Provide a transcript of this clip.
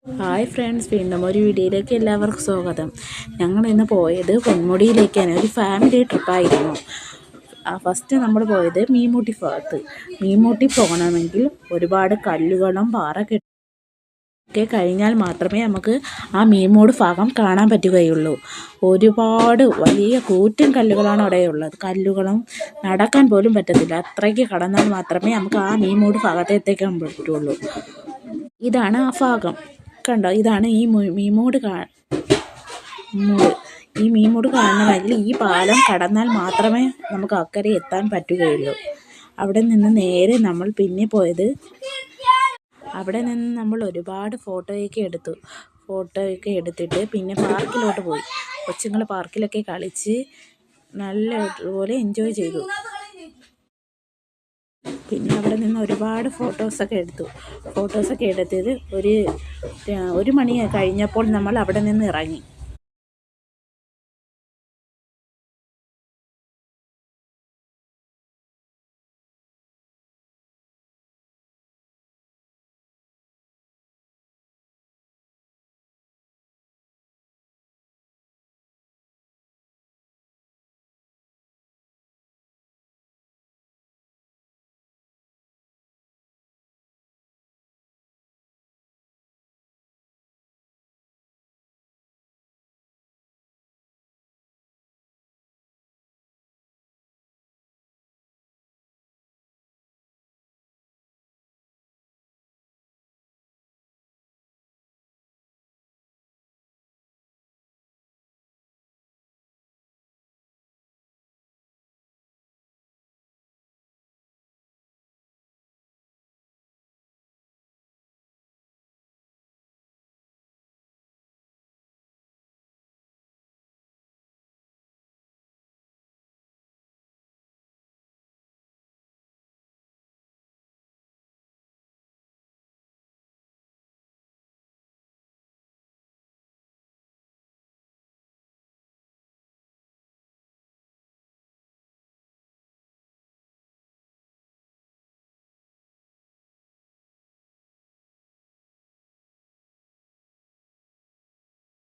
Hi friends, വീണ്ടും ഒരു വീഡിയോയിലേക്ക് എല്ലാവർക്കും സ്വാഗതം. ഞങ്ങൾ ഇന്ന് പോയത് പൊന്മുടിയിലേക്കാണ്. ഒരു ഫാമിലി ട്രിപ്പായിരുന്നു. ഫസ്റ്റ് നമ്മൾ പോയത് മീൻമുട്ടി ഭാഗത്ത്. മീൻമുട്ടി പോകണമെങ്കിൽ ഒരുപാട് കല്ലുകളും പാറയൊക്കെ കഴിഞ്ഞാൽ മാത്രമേ നമുക്ക് ആ മീൻമുടി ഭാഗം കാണാൻ പറ്റുകയുള്ളൂ. ഒരുപാട് വലിയ കൂറ്റൻ കല്ലുകളാണ് അവിടെയുള്ളത്. കല്ലുകളും നടക്കാൻ പോലും പറ്റത്തില്ല. അത്രയ്ക്ക് കടന്നാൽ മാത്രമേ നമുക്ക് ആ മീൻമുടി ഭാഗത്ത് എത്തിക്കാൻ പറ്റുള്ളൂ. ഇതാണ് ആ ഭാഗം. കണ്ടോ, ഇതാണ് ഈ മീൻമുടി ഈ മീൻമുടി കാണണമെങ്കിൽ ഈ പാലം കടന്നാൽ മാത്രമേ നമുക്ക് അക്കരെ എത്താൻ പറ്റുകയുള്ളൂ. അവിടെ നിന്ന് നേരെ നമ്മൾ പിന്നെ പോയത്, അവിടെ നിന്ന് നമ്മൾ ഒരുപാട് ഫോട്ടോയൊക്കെ എടുത്തിട്ട് പിന്നെ പാർക്കിലോട്ട് പോയി. കൊച്ചുങ്ങൾ പാർക്കിലൊക്കെ കളിച്ച് നല്ലതുപോലെ എൻജോയ് ചെയ്തു. പിന്നെ അവിടെ നിന്ന് ഒരുപാട് ഫോട്ടോസൊക്കെ എടുത്തത് ഒരു മണി കഴിഞ്ഞപ്പോൾ നമ്മൾ അവിടെ നിന്ന് ഇറങ്ങി.